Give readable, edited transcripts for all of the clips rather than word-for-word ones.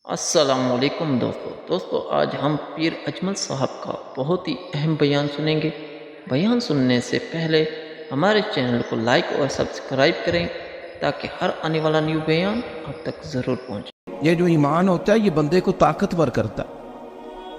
السلام علیکم دوستو آج ہم پیر اجمل صاحب کا بہت ہی اہم بیان سنیں گے۔ بیان سننے سے پہلے ہمارے چینل کو لائک اور سبسکرائب کریں تاکہ ہر آنے والا نیو بیان آپ تک ضرور پہنچے۔ یہ جو ایمان ہوتا ہے یہ بندے کو طاقتور کرتا ہے،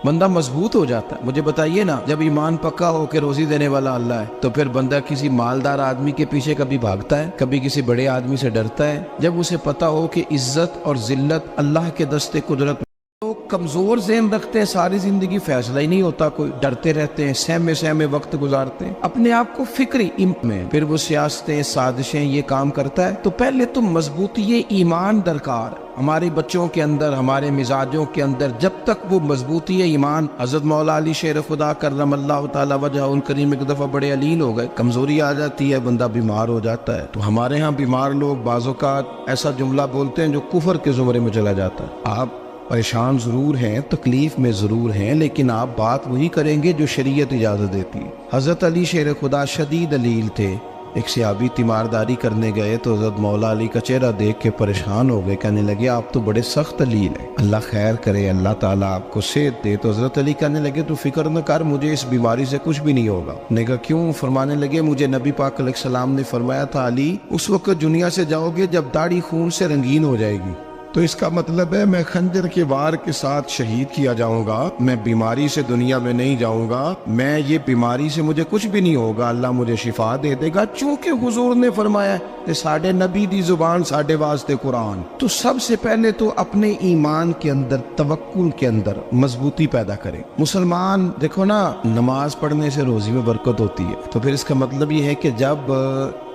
بندہ مضبوط ہو جاتا ہے۔ مجھے بتائیے نا، جب ایمان پکا ہو کہ روزی دینے والا اللہ ہے تو پھر بندہ کسی مالدار آدمی کے پیچھے کبھی بھاگتا ہے، کبھی کسی بڑے آدمی سے ڈرتا ہے؟ جب اسے پتا ہو کہ عزت اور ذلت اللہ کے دستے قدرت میں، تو کمزور ذہن رکھتے ہیں، ساری زندگی فیصلہ ہی نہیں ہوتا، کوئی ڈرتے رہتے ہیں، سہمے وقت گزارتے ہیں اپنے آپ کو فکری میں، پھر وہ سیاستیں سازشیں یہ کام کرتا ہے۔ تو پہلے تو مضبوطی ایمان درکار ہے ہمارے بچوں کے اندر، ہمارے مزاجوں کے اندر۔ جب تک وہ مضبوطی ایمان، حضرت مولا علی شیر خدا کرم اللہ تعالی وجہ الکریم ایک دفعہ بڑے علیل ہو گئے، کمزوری آ جاتی ہے، بندہ بیمار ہو جاتا ہے۔ تو ہمارے ہاں بیمار لوگ بعض اوقات ایسا جملہ بولتے ہیں جو کفر کے زمرے میں چلا جاتا ہے۔ آپ پریشان ضرور ہیں، تکلیف میں ضرور ہیں، لیکن آپ بات وہی کریں گے جو شریعت اجازت دیتی ہے۔ حضرت علی شیر خدا شدید علیل تھے، ایک صحابی تیمارداری کرنے گئے تو حضرت مولا علی کا چہرہ دیکھ کے پریشان ہو گئے، کہنے لگے آپ تو بڑے سخت علیل ہیں، اللہ خیر کرے، اللہ تعالیٰ آپ کو صحت دے۔ تو حضرت علی کہنے لگے تو فکر نہ کر، مجھے اس بیماری سے کچھ بھی نہیں ہوگا۔ نے کہا کیوں؟ فرمانے لگے مجھے نبی پاک علیہ السلام نے فرمایا تھا علی اس وقت دنیا سے جاؤ گے جب داڑھی خون سے رنگین ہو جائے گی، تو اس کا مطلب ہے میں خنجر کے وار کے ساتھ شہید کیا جاؤں گا، میں بیماری سے دنیا میں نہیں جاؤں گا، میں یہ بیماری سے مجھے کچھ بھی نہیں ہوگا، اللہ مجھے شفا دے دے گا، چونکہ حضور نے فرمایا کہ ساڑھے نبی دی زبان ساڑھے واسطے قرآن۔ تو سب سے پہلے تو اپنے ایمان کے اندر، توکل کے اندر مضبوطی پیدا کریں۔ مسلمان دیکھو نا، نماز پڑھنے سے روزی میں برکت ہوتی ہے، تو پھر اس کا مطلب یہ ہے کہ جب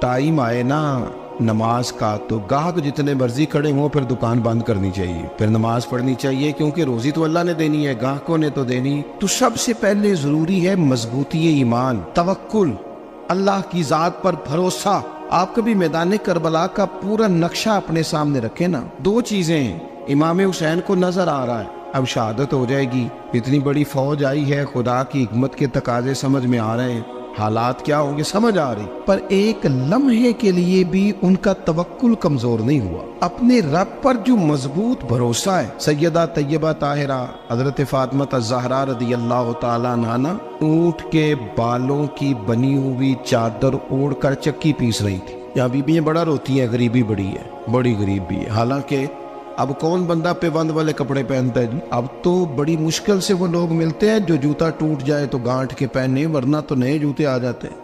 ٹائم آئے نا نماز کا تو گاہک جتنے مرضی کھڑے ہوں پھر دکان بند کرنی چاہیے، پھر نماز پڑھنی چاہیے، کیونکہ روزی تو اللہ نے دینی ہے، گاہکوں نے تو دینی۔ تو سب سے پہلے ضروری ہے مضبوطی ایمان، توکل، اللہ کی ذات پر بھروسہ۔ آپ کبھی میدان کربلا کا پورا نقشہ اپنے سامنے رکھیں نا، دو چیزیں ہیں، امام حسین کو نظر آ رہا ہے اب شہادت ہو جائے گی، اتنی بڑی فوج آئی ہے، خدا کی حکمت کے تقاضے سمجھ میں آ رہے ہیں، حالات کیا ہوں گے سمجھ آ رہی، پر ایک لمحے کے لیے بھی ان کا توکل کمزور نہیں ہوا۔ اپنے رب پر جو مضبوط بھروسہ ہے، سیدہ طیبہ طاہرہ حضرت فاطمہ الزہرا رضی اللہ تعالیٰ عنہا اونٹ کے بالوں کی بنی ہوئی چادر اوڑھ کر چکی پیس رہی تھی۔ یہاں بیویاں بڑا روتی ہیں، غریبی بڑی ہے، بڑی غریب بھی ہے، حالانکہ اب کون بندہ پیبند والے کپڑے پہنتا ہے جی؟ اب تو بڑی مشکل سے وہ لوگ ملتے ہیں جو جوتا ٹوٹ جائے تو گانٹھ کے پہنے، ورنہ تو نئے جوتے آ جاتے ہیں۔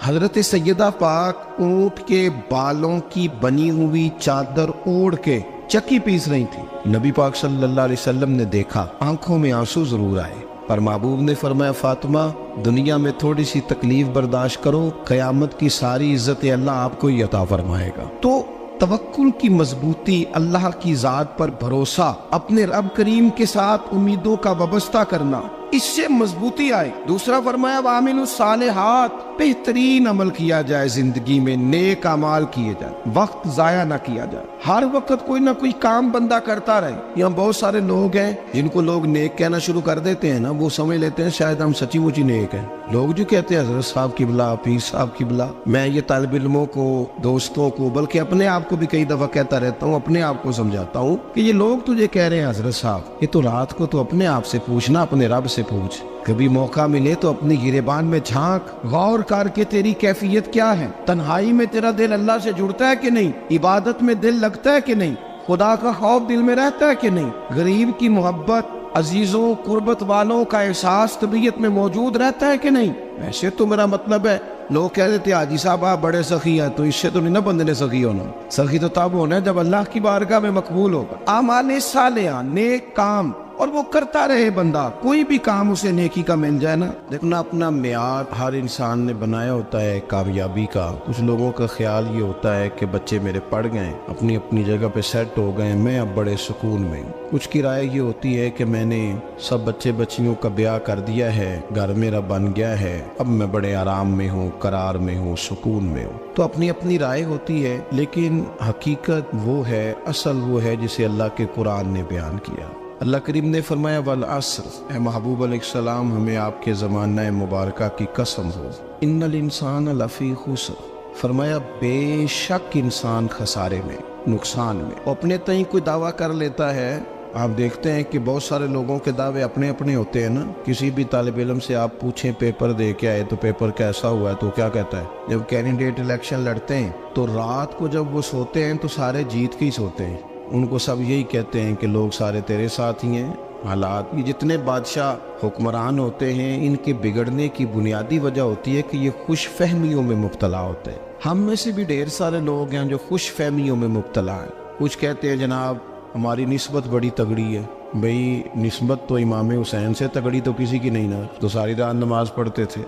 حضرت سیدہ پاک اونٹ کے بالوں کی بنی ہوئی چادر اوڑھ کے چکی پیس رہی تھی۔ نبی پاک صلی اللہ علیہ وسلم نے دیکھا، آنکھوں میں آنسو ضرور آئے، پر محبوب نے فرمایا فاطمہ دنیا میں تھوڑی سی تکلیف برداشت کرو، قیامت کی ساری عزت اللہ آپ کو ہی عطا فرمائے گا۔ تو توکل کی مضبوطی، اللہ کی ذات پر بھروسہ، اپنے رب کریم کے ساتھ امیدوں کا وابستہ کرنا، اس سے مضبوطی آئے۔ دوسرا فرمایا وَعَمِلُوا الصَّالِحَاتِ، بہترین عمل کیا جائے زندگی میں، نیک اعمال کیے جائے، وقت ضائع نہ کیا جائے، ہر وقت کوئی نہ کوئی کام بندہ کرتا رہے۔ یہاں بہت سارے لوگ ہیں جن کو لوگ نیک کہنا شروع کر دیتے ہیں نا، وہ سمجھ لیتے ہیں شاید ہم سچی مچی نیک ہیں۔ لوگ جو کہتے ہیں حضرت صاحب قبلہ، پیر صاحب قبلہ، میں یہ طالب علموں کو، دوستوں کو، بلکہ اپنے آپ کو بھی کئی دفعہ کہتا رہتا ہوں، اپنے آپ کو سمجھاتا ہوں کہ یہ لوگ تجھے کہہ رہے ہیں حضرت صاحب، یہ تو رات کو تو اپنے آپ سے پوچھنا، اپنے رب سے پوچھ، کبھی موقع ملے تو اپنی گریبان میں جھانک، غور کر کے تیری کیفیت کیا ہے، تنہائی میں تیرا دل اللہ سے جڑتا ہے کہ نہیں، عبادت میں دل لگتا ہے کہ نہیں، خدا کا خوف دل میں رہتا ہے کہ نہیں، غریب کی محبت، عزیزوں قربت والوں کا احساس طبیعت میں موجود رہتا ہے کہ نہیں۔ ویسے تو میرا مطلب ہے، لوگ کہہ دیتے حاجی صاحب آپ بڑے سخی ہیں، تو اس سے تو نہیں نا بندے نے سخی ہونا، سخی تو تب ہونا ہے جب اللہ کی بارگاہ میں مقبول ہوگا۔ اعمال صالحہ، نیک کام، اور وہ کرتا رہے بندہ، کوئی بھی کام اسے نیکی کا مل جائے نا۔ دیکھنا اپنا معیار ہر انسان نے بنایا ہوتا ہے کامیابی کا۔ کچھ لوگوں کا خیال یہ ہوتا ہے کہ بچے میرے پڑھ گئے، اپنی اپنی جگہ پہ سیٹ ہو گئے، میں اب بڑے سکون میں ہوں۔ کچھ کی رائے یہ ہوتی ہے کہ میں نے سب بچے بچیوں کا بیاہ کر دیا ہے، گھر میرا بن گیا ہے، اب میں بڑے آرام میں ہوں، قرار میں ہوں، سکون میں ہوں۔ تو اپنی اپنی رائے ہوتی ہے، لیکن حقیقت وہ ہے، اصل وہ ہے جسے اللہ کے قرآن نے بیان کیا۔ اللہ کریم نے فرمایا والعصر، اے محبوب علیہ السلام ہمیں آپ کے زمانہ مبارکہ کی قسم ہو، ان الانسان لفی خسر، فرمایا بے شک انسان خسارے میں، نقصان میں۔ اپنے تئیں کوئی دعویٰ کر لیتا ہے آپ دیکھتے ہیں کہ بہت سارے لوگوں کے دعوے اپنے اپنے ہوتے ہیں نا. کسی بھی طالب علم سے آپ پوچھیں پیپر دے کے آئے تو پیپر کیسا ہوا ہے تو کیا کہتا ہے. جب کینڈیڈیٹ الیکشن لڑتے ہیں تو رات کو جب وہ سوتے ہیں تو سارے جیت کے ہی سوتے ہیں. ان کو سب یہی کہتے ہیں کہ لوگ سارے تیرے ساتھ ہی ہیں. حالات یہ جتنے بادشاہ حکمران ہوتے ہیں ان کے بگڑنے کی بنیادی وجہ ہوتی ہے کہ یہ خوش فہمیوں میں مبتلا ہوتے ہیں. ہم میں سے بھی ڈھیر سارے لوگ ہیں جو خوش فہمیوں میں مبتلا ہیں. کچھ کہتے ہیں جناب ہماری نسبت بڑی تگڑی ہے. بھئی نسبت تو امام حسین سے تگڑی تو کسی کی نہیں نا. تو ساری رات نماز پڑھتے تھے,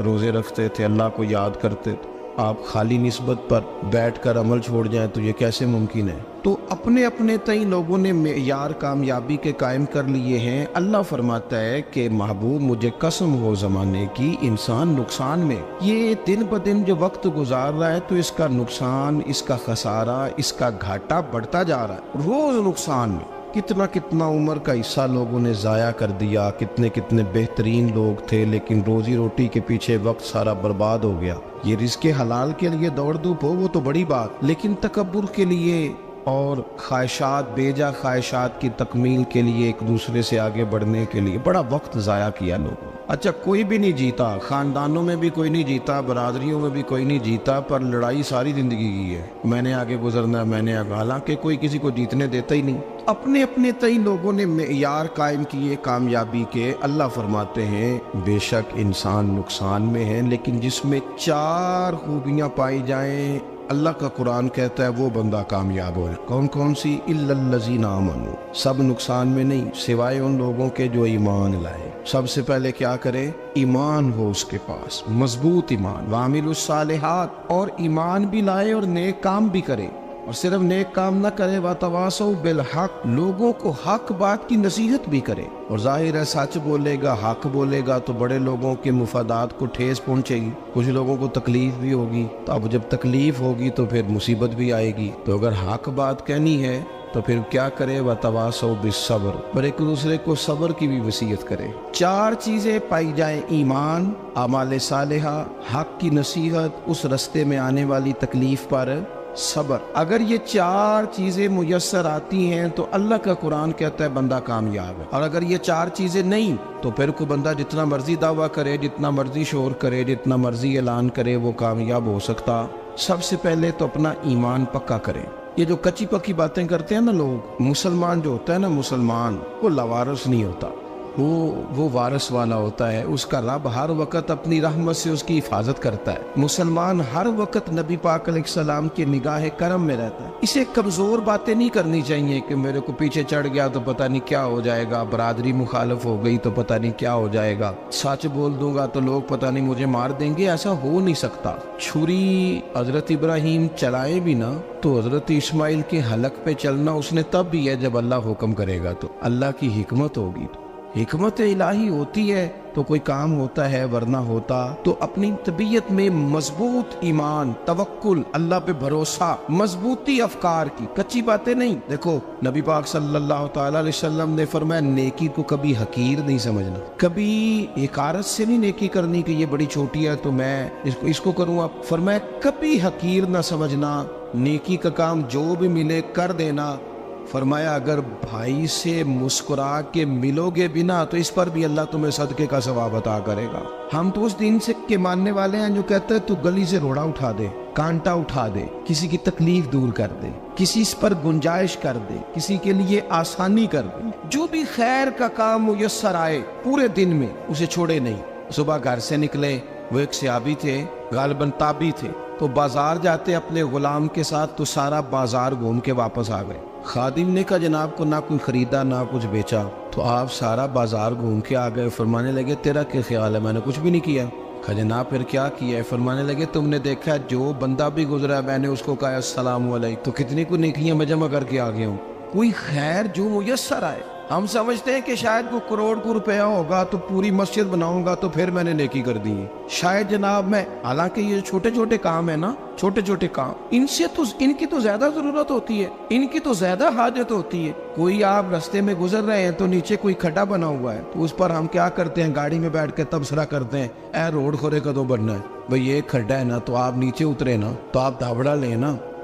روزے رکھتے تھے, اللہ کو یاد کرتے تھے. آپ خالی نسبت پر بیٹھ کر عمل چھوڑ جائیں تو یہ کیسے ممکن ہے؟ تو اپنے اپنے تئیں لوگوں نے معیار کامیابی کے قائم کر لیے ہیں. اللہ فرماتا ہے کہ محبوب مجھے قسم ہو زمانے کی انسان نقصان میں. یہ دن بدن جو وقت گزار رہا ہے تو اس کا نقصان, اس کا خسارہ, اس کا گھاٹا بڑھتا جا رہا ہے روز نقصان میں. کتنا عمر کا حصہ لوگوں نے ضائع کر دیا. کتنے بہترین لوگ تھے لیکن روزی روٹی کے پیچھے وقت سارا برباد ہو گیا. یہ رزق حلال کے لیے دوڑ دھوپ ہو وہ تو بڑی بات, لیکن تکبر کے لیے اور خواہشات, بیجا خواہشات کی تکمیل کے لیے, ایک دوسرے سے آگے بڑھنے کے لیے بڑا وقت ضائع کیا لوگوں. اچھا کوئی بھی نہیں جیتا, خاندانوں میں بھی کوئی نہیں جیتا, برادریوں میں بھی کوئی نہیں جیتا, پر لڑائی ساری زندگی کی ہے. میں نے آگے گزرنا ہے, میں نے آگے, حالانکہ کوئی کسی کو جیتنے دیتا ہی نہیں. اپنے اپنے تئیں لوگوں نے معیار قائم کیے کامیابی کے. اللہ فرماتے ہیں بے شک انسان نقصان میں ہے لیکن جس میں 4 خوبیاں پائی جائیں اللہ کا قرآن کہتا ہے وہ بندہ کامیاب ہو. کون کون سی؟ الا الذین آمنوا. سب نقصان میں نہیں سوائے ان لوگوں کے جو ایمان لائے. سب سے پہلے کیا کرے؟ ایمان ہو اس کے پاس, مضبوط ایمان. وعملوا الصالحات, اور ایمان بھی لائے اور نیک کام بھی کرے. اور صرف نیک کام نہ کرے, وَتَوَاصَوْا بِالْحَقِّ, لوگوں کو حق بات کی نصیحت بھی کرے. اور ظاہر ہے سچ بولے گا, حق بولے گا تو بڑے لوگوں کے مفادات کو ٹھیس پہنچے گی, کچھ لوگوں کو تکلیف بھی ہوگی. تو اب جب تکلیف ہوگی تو پھر مصیبت بھی آئے گی. تو اگر حق بات کہنی ہے تو پھر کیا کرے؟ وَتَوَاصَوْا بِالصَّبْرِ, پر ایک دوسرے کو صبر کی بھی وصیت کرے. 4 چیزیں پائی جائیں, ایمان, اعمال صالحہ, حق کی نصیحت, اس رستے میں آنے والی تکلیف پر صبر. اگر یہ 4 چیزیں میسر آتی ہیں تو اللہ کا قرآن کہتا ہے بندہ کامیاب ہے. اور اگر یہ 4 چیزیں نہیں تو پھر کوئی بندہ جتنا مرضی دعویٰ کرے, جتنا مرضی شور کرے, جتنا مرضی اعلان کرے, وہ کامیاب ہو سکتا. سب سے پہلے تو اپنا ایمان پکا کرے. یہ جو کچی پکی باتیں کرتے ہیں نا لوگ, مسلمان جو ہوتا ہے نا, مسلمان وہ لاوارث نہیں ہوتا, وہ وارث والا ہوتا ہے. اس کا رب ہر وقت اپنی رحمت سے اس کی حفاظت کرتا ہے. مسلمان ہر وقت نبی پاک علیہ السلام کے نگاہ کرم میں رہتا ہے. اسے کمزور باتیں نہیں کرنی چاہیے کہ میرے کو پیچھے چڑھ گیا تو پتہ نہیں کیا ہو جائے گا, برادری مخالف ہو گئی تو پتہ نہیں کیا ہو جائے گا, سچ بول دوں گا تو لوگ پتہ نہیں مجھے مار دیں گے. ایسا ہو نہیں سکتا. چھری حضرت ابراہیم چلائے بھی نا تو حضرت اسماعیل کے حلق پہ چلنا اس نے تب بھی ہے جب اللہ حکم کرے گا. تو اللہ کی حکمت ہوگی, حکمت الہی ہوتی ہے تو کوئی کام ہوتا ہے, ورنہ ہوتا. تو اپنی طبیعت میں مضبوط ایمان, توکل, اللہ پہ بھروسہ, مضبوطی افکار کی, کچی باتیں نہیں. دیکھو نبی پاک صلی اللہ تعالی علیہ وسلم نے فرمایا نیکی کو کبھی حقیر نہیں سمجھنا, کبھی حقارت سے نہیں نیکی کرنی کہ یہ بڑی چھوٹی ہے تو میں اس کو کروں. اب فرمایا کبھی حقیر نہ سمجھنا, نیکی کا کام جو بھی ملے کر دینا. فرمایا اگر بھائی سے مسکرا کے ملو گے بنا تو اس پر بھی اللہ تمہیں صدقے کا ثواب عطا کرے گا. ہم تو اس دین سے کے ماننے والے ہیں جو کہتے ہیں تو گلی سے روڑا اٹھا دے, کانٹا اٹھا دے, کسی کی تکلیف دور کر دے, کسی اس پر گنجائش کر دے, کسی کے لیے آسانی کر دے. جو بھی خیر کا کام میسر آئے پورے دن میں اسے چھوڑے نہیں. صبح گھر سے نکلے, وہ ایک صحابی تھے, غالباً تابعی تھے, تو بازار جاتے اپنے غلام کے ساتھ تو سارا بازار گھوم کے واپس آ گئے. خادم نے کہا جناب کو نہ کوئی خریدا نہ کچھ بیچا, تو آپ سارا بازار گھوم کے آ گئے. فرمانے لگے تیرا کیا خیال ہے؟ میں نے کچھ بھی نہیں کیا. کہا جناب پھر کیا کیا ہے؟ فرمانے لگے تم نے دیکھا جو بندہ بھی گزرا میں نے اس کو کہا السلام علیکم, تو کتنی کو نیکیاں میں جمع کر کے آ گیا ہوں. کوئی خیر جو میسر آئے. ہم سمجھتے ہیں کہ شاید کوئی کروڑ کو روپیہ ہوگا تو پوری مسجد بناؤں گا تو پھر میں نے نیکی کر دی ہے. شاید جناب میں, حالانکہ یہ چھوٹے چھوٹے کام ہے نا, چھوٹے چھوٹے کام, ان کی تو زیادہ ضرورت ہوتی ہے, ان کی تو زیادہ حاجت ہوتی ہے. کوئی آپ رستے میں گزر رہے ہیں تو نیچے کوئی کھڈا بنا ہوا ہے تو اس پر ہم کیا کرتے ہیں, گاڑی میں بیٹھ کے تبصرہ کرتے ہیں اے روڈ کھورے کدوں بننا ہے. بھئی یہ کھڈا ہے نا تو آپ نیچے اترے نا تو آپ دھابڑا لیں نا,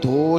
2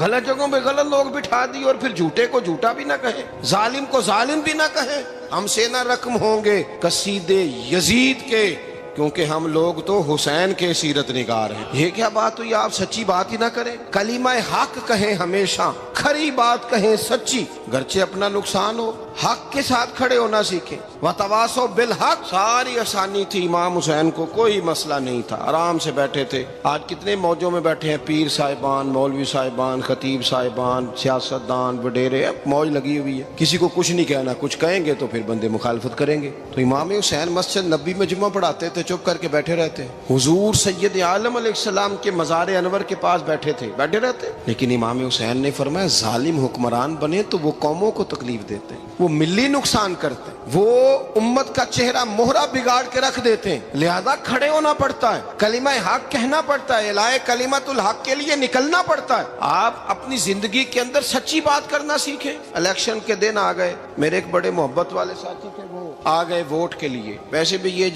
غلط جگہوں پہ غلط لوگ بٹھا دی اور پھر جھوٹے کو جھوٹا بھی نہ کہیں، ظالم کو ظالم بھی نہ کہیں۔ ہم سے نہ رقم ہوں گے قصید یزید کے، کیونکہ ہم لوگ تو حسین کے سیرت نگار ہیں۔ یہ کیا بات ہوئی، آپ سچی بات ہی نہ کریں، کلمہ حق کہیں، ہمیشہ کھری بات کہیں، سچی، گرچہ اپنا نقصان ہو، حق کے ساتھ کھڑے ہونا سیکھیں۔ وتواصوا بالحق، ساری آسانی تھی، امام حسین کو کوئی مسئلہ نہیں تھا، آرام سے بیٹھے تھے۔ آج کتنے موجوں میں بیٹھے ہیں، پیر صاحبان، مولوی صاحبان، خطیب صاحبان، سیاستدان، وڈیرے، موج لگی ہوئی ہے، کسی کو کچھ نہیں کہنا، کچھ کہیں گے تو پھر بندے مخالفت کریں گے۔ تو امام حسین مسجد نبی میں جمعہ پڑھاتے تھے، چپ کر کے بیٹھے رہتے، حضور سید عالم علیہ السلام کے مزار انور کے پاس بیٹھے تھے، بیٹھے رہتے۔ لیکن امام حسین نے فرمایا ظالم حکمران بنے تو وہ قوموں کو تکلیف دیتے ہیں، وہ ملی نقصان کرتے ہیں، وہ امت کا چہرہ مہرہ بگاڑ کے رکھ دیتے ہیں، لہذا کھڑے ہونا پڑتا ہے، کلمہ حق کہنا پڑتا ہے، الہی کلمت الحق کے لیے نکلنا پڑتا ہے۔ آپ اپنی زندگی کے اندر سچی بات کرنا سیکھیں۔ الیکشن کے دن آ گئے، میرے ایک بڑے محبت والے ساتھی تھے، وہ آ گئے ووٹ کے لیے۔ ویسے بھی یہ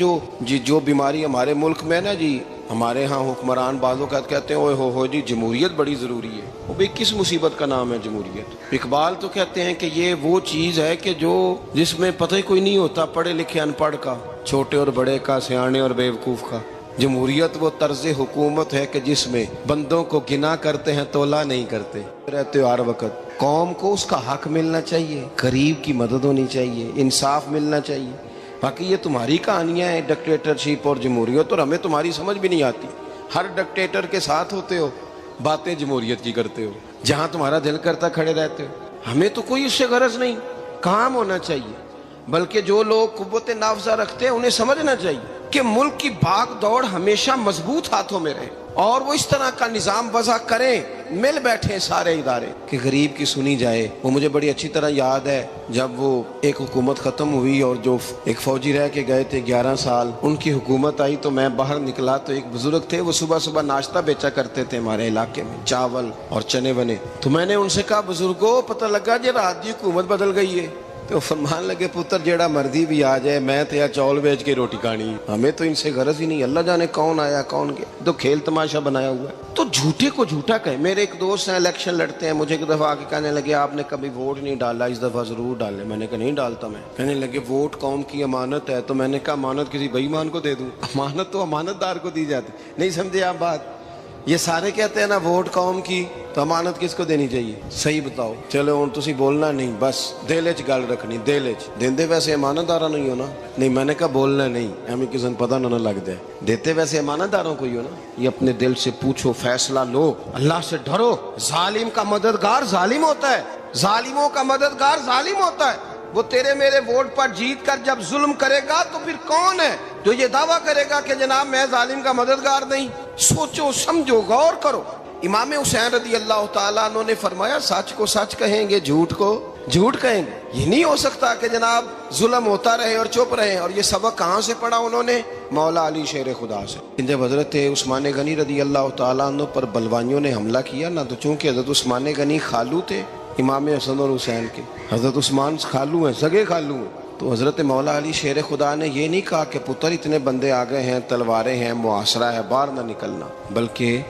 جو بیماری ہمارے ملک میں نا جی، ہمارے ہاں حکمران بعض اوقات کہتے ہیں اوے ہو جی جمہوریت بڑی ضروری ہے۔ وہ بھی کس مصیبت کا نام ہے جمہوریت؟ اقبال تو کہتے ہیں کہ یہ وہ چیز ہے کہ جس میں پتہ ہی کوئی نہیں ہوتا، پڑھے لکھے ان پڑھ کا، چھوٹے اور بڑے کا، سیانے اور بیوقوف کا۔ جمہوریت وہ طرز حکومت ہے کہ جس میں بندوں کو گنا کرتے ہیں، تولا نہیں کرتے رہتے ہو ہر وقت۔ قوم کو اس کا حق ملنا چاہیے، غریب کی مدد ہونی چاہیے، انصاف ملنا چاہیے۔ باقی یہ تمہاری کہانیاں ہیں ڈکٹیٹرشپ اور جمہوریت، اور ہمیں تمہاری سمجھ بھی نہیں آتی۔ ہر ڈکٹیٹر کے ساتھ ہوتے ہو، باتیں جمہوریت کی کرتے ہو، جہاں تمہارا دل کرتا کھڑے رہتے ہو۔ ہمیں تو کوئی اس سے غرض نہیں، کام ہونا چاہیے، بلکہ جو لوگ قوت نافذہ رکھتے ہیں انہیں سمجھنا چاہیے کہ ملک کی بھاگ دوڑ ہمیشہ مضبوط ہاتھوں میں رہے، اور وہ اس طرح کا نظام وضع کریں، مل بیٹھے سارے ادارے کہ غریب کی سنی جائے۔ وہ مجھے بڑی اچھی طرح یاد ہے جب وہ ایک حکومت ختم ہوئی اور جو ایک فوجی رہ کے گئے تھے 11 سال، ان کی حکومت آئی تو میں باہر نکلا تو ایک بزرگ تھے، وہ صبح صبح ناشتہ بیچا کرتے تھے ہمارے علاقے میں، چاول اور چنے بنے۔ تو میں نے ان سے کہا بزرگوں پتہ لگا جی رات دی حکومت بدل گئی ہے۔ تو فرمان لگے پتر جیڑا مردی بھی آ جائے، میں تو یا چول بیچ کے روٹی کھانی، ہمیں تو ان سے غرض ہی نہیں، اللہ جانے کون آیا کون گیا، تو کھیل تماشا بنایا ہوا ہے۔ تو جھوٹے کو جھوٹا کہیں۔ میرے ایک دوست ہیں الیکشن لڑتے ہیں، مجھے ایک دفعہ آ کے کہنے لگے آپ نے کبھی ووٹ نہیں ڈالا، اس دفعہ ضرور ڈالیں۔ میں نے کہا نہیں ڈالتا میں۔ کہنے لگے ووٹ قوم کی امانت ہے، تو میں نے کہا امانت کسی بے ایمان کو دے دوں؟ امانت تو امانت دار کو دی جاتی، نہیں سمجھے آپ بات؟ یہ سارے کہتے ہیں نا ووٹ قوم کی، تو امانت کس کو دینی چاہیے؟ صحیح بتاؤ۔ چلو ہوں تسی بولنا نہیں، بس دل وچ گل رکھنی، دل وچ دیندے ویسے امانت دارا نہیں ہو نا؟ نہیں، میں نے کہا بولنا نہیں، ہمیں کسی پتہ نہ لگ جائے، دیتے ویسے امانت داروں کو ہی ہو نا۔ یہ اپنے دل سے پوچھو، فیصلہ لو، اللہ سے ڈرو۔ ظالم کا مددگار ظالم ہوتا ہے، ظالموں کا مددگار ظالم ہوتا ہے۔ وہ تیرے میرے ووٹ پر جیت کر جب ظلم کرے گا تو پھر کون ہے جو یہ دعویٰ کرے گا کہ جناب میں ظالم کا مددگار نہیں؟ سوچو سمجھو، غور کرو۔ امام حسین رضی اللہ تعالیٰ عنہ نے فرمایا سچ کو سچ کہیں گے، جھوٹ کو جھوٹ کہیں گے۔ یہ نہیں ہو سکتا کہ جناب ظلم ہوتا رہے اور چپ رہے۔ اور یہ سبق کہاں سے پڑھا انہوں نے؟ مولا علی شیر خدا سے۔ جب حضرت عثمان غنی رضی اللہ تعالیٰ عنہ پر بلوائیوں نے حملہ کیا نا، تو چونکہ حضرت عثمان غنی خالو تھے امام حسن اور حسین کے، حضرت عثمان خالو ہیں، سگے خالو ہیں، تو حضرت مولا علی شیر خدا نے یہ نہیں کہا کہ پتر اتنے بندے آ گئے ہیں، تلواریں ہیں، محاصرہ ہے، باہر نہ نکلنا، بلکہ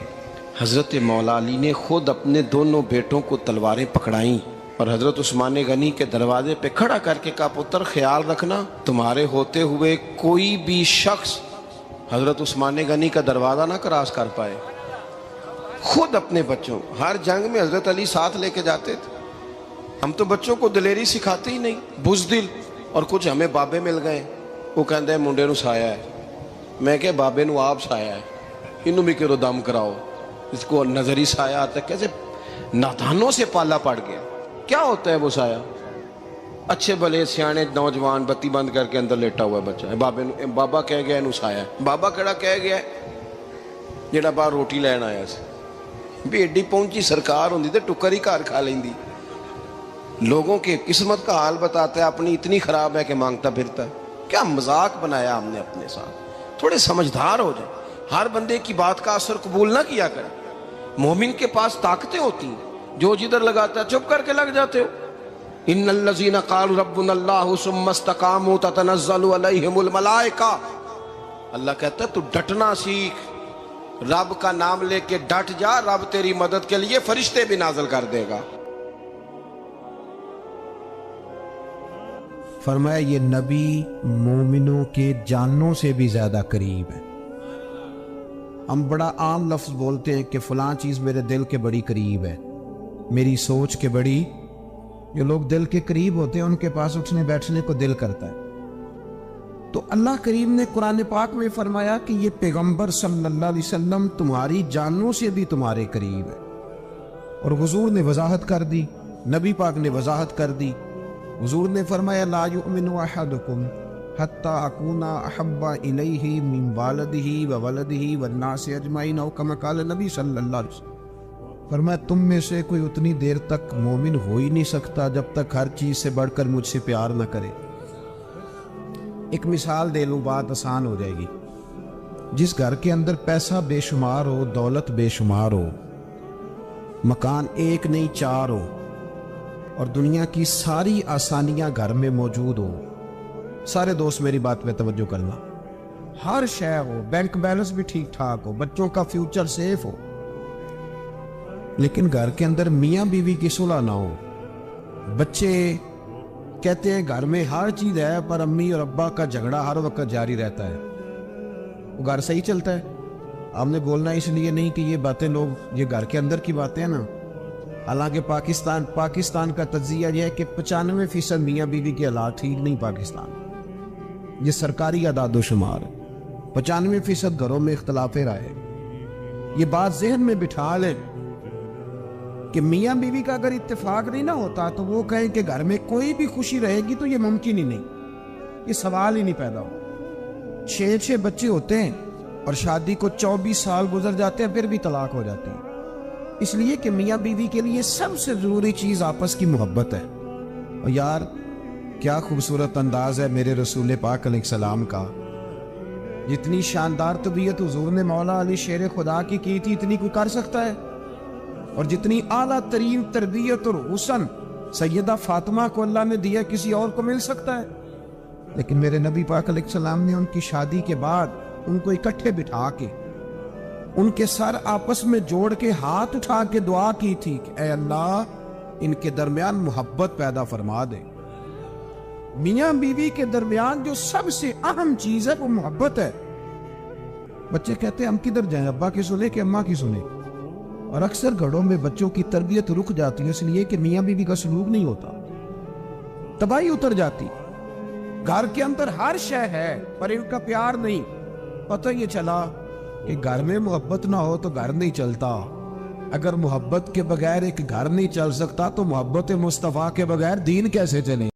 حضرت مولا علی نے خود اپنے دونوں بیٹوں کو تلواریں پکڑائیں اور حضرت عثمان غنی کے دروازے پہ کھڑا کر کے کہا پتر خیال رکھنا تمہارے ہوتے ہوئے کوئی بھی شخص حضرت عثمان غنی کا دروازہ نہ کراس کر پائے۔ خود اپنے بچوں، ہر جنگ میں حضرت علی ساتھ لے کے جاتے تھے۔ ہم تو بچوں کو دلیری سکھاتے ہی نہیں، بزدل۔ اور کچھ ہمیں بابے مل گئے، وہ کہندے ہیں منڈے نو سایا ہے، میں کہ بابے نو آپ سایا ہے، انہوں بھی کرو دم کراؤ، اس کو نظری سایہ آتا ہے۔ کیسے نادانوں سے پالا پڑ گیا۔ کیا ہوتا ہے وہ سایہ؟ اچھے بھلے سیانے نوجوان بتی بند کر کے اندر لیٹا ہوا ہے بچہ ہے، بابا کہہ گیا انہوں سایا ہے۔ بابا کہڑا کہہ گیا جڑا باہر روٹی لین آیا سی، بھی ایڈی پہنچی سرکار ہوندی تے ٹکر ہی گھر کھا لیندی۔ لوگوں کے قسمت کا حال بتاتا ہے، اپنی اتنی خراب ہے کہ مانگتا پھرتا ہے۔ کیا مذاق بنایا ہم نے اپنے ساتھ۔ تھوڑے سمجھدار ہو جائیں، ہر بندے کی بات کا اثر قبول نہ کیا کریں۔ مومن کے پاس طاقتیں ہوتی ہیں، جو جدھر لگاتا ہے چپ کر کے لگ جاتے ہو۔ ان الذین قالوا ربنا اللہ ثم استقاموا تتنزل علیہم الملائکہ، اللہ کہتا ہے تو ڈٹنا سیکھ، رب کا نام لے کے ڈٹ جا، رب تیری مدد کے لیے فرشتے بھی نازل کر دے گا۔ فرمایا یہ نبی مومنوں کے جانوں سے بھی زیادہ قریب ہے۔ ہم بڑا عام لفظ بولتے ہیں کہ فلاں چیز میرے دل کے بڑی قریب ہے، میری سوچ کے بڑی۔ جو لوگ دل کے قریب ہوتے ہیں ان کے پاس اٹھنے بیٹھنے کو دل کرتا ہے۔ تو اللہ کریم نے قرآن پاک میں فرمایا کہ یہ پیغمبر صلی اللہ علیہ وسلم تمہاری جانوں سے بھی تمہارے قریب ہے۔ اور حضور نے وضاحت کر دی، نبی پاک نے وضاحت کر دی۔ حضور نے فرمایا لا یؤمن احدکم حتی اکون احب الیہ من والدہ وولدہ والناس اجمعین، او کما قال نبی صلی اللہ علیہ وسلم۔ فرمایا تم میں سے کوئی اتنی دیر تک مومن ہو ہی نہیں سکتا جب تک ہر چیز سے بڑھ کر مجھ سے پیار نہ کرے۔ ایک مثال دے لوں، بات آسان ہو جائے گی۔ جس گھر کے اندر پیسہ بے شمار ہو، دولت بے شمار ہو، مکان ایک نہیں چار ہو، اور دنیا کی ساری آسانیاں گھر میں موجود ہو، سارے دوست میری بات پہ توجہ کرنا، ہر شے ہو، بینک بیلنس بھی ٹھیک ٹھاک ہو، بچوں کا فیوچر سیف ہو، لیکن گھر کے اندر میاں بیوی کی صلح نہ ہو، بچے کہتے ہیں گھر میں ہر چیز ہے پر امی اور ابا کا جھگڑا ہر وقت جاری رہتا ہے، وہ گھر صحیح چلتا ہے؟ ہم نے بولنا اس لیے نہیں کہ یہ باتیں لوگ، یہ گھر کے اندر کی باتیں ہیں نا۔ حالانکہ پاکستان کا تجزیہ یہ ہے کہ 95% میاں بیوی کے حالات ٹھیک نہیں پاکستان، یہ سرکاری اعداد و شمار ہے۔ 95% گھروں میں اختلاف رائے۔ یہ بات ذہن میں بٹھا لیں کہ میاں بیوی کا اگر اتفاق نہیں نہ ہوتا تو وہ کہیں کہ گھر میں کوئی بھی خوشی رہے گی تو یہ ممکن ہی نہیں، یہ سوال ہی نہیں پیدا ہو۔ 6 بچے ہوتے ہیں اور شادی کو 24 سال گزر جاتے ہیں، پھر بھی طلاق ہو جاتی ہے، اس لیے کہ میاں بیوی کے لیے سب سے ضروری چیز آپس کی محبت ہے۔ اور یار کیا خوبصورت انداز ہے میرے رسول پاک علیہ السلام کا، جتنی شاندار طبیعت حضور نے مولا علی شیر خدا کی تھی اتنی کوئی کر سکتا ہے؟ اور جتنی اعلیٰ ترین تربیت اور حسن سیدہ فاطمہ کو اللہ نے دیا کسی اور کو مل سکتا ہے؟ لیکن میرے نبی پاک علیہ السلام نے ان کی شادی کے بعد ان کو اکٹھے بٹھا کے ان کے سر آپس میں جوڑ کے ہاتھ اٹھا کے دعا کی تھی کہ اے اللہ ان کے درمیان محبت پیدا فرما دے۔ میاں بیوی کے درمیان جو سب سے اہم چیز ہے وہ محبت ہے۔ بچے کہتے ہیں ہم کدھر جائیں، ابا کی سنے کہ اماں کی سنے؟ اور اکثر گھروں میں بچوں کی تربیت رک جاتی ہے اس لیے کہ میاں بیوی کا سلوک نہیں ہوتا، تباہی اتر جاتی۔ گھر کے اندر ہر شے ہے پر ان کا پیار نہیں۔ پتہ یہ چلا کہ گھر میں محبت نہ ہو تو گھر نہیں چلتا۔ اگر محبت کے بغیر ایک گھر نہیں چل سکتا تو محبت مصطفیٰ کے بغیر دین کیسے چلے؟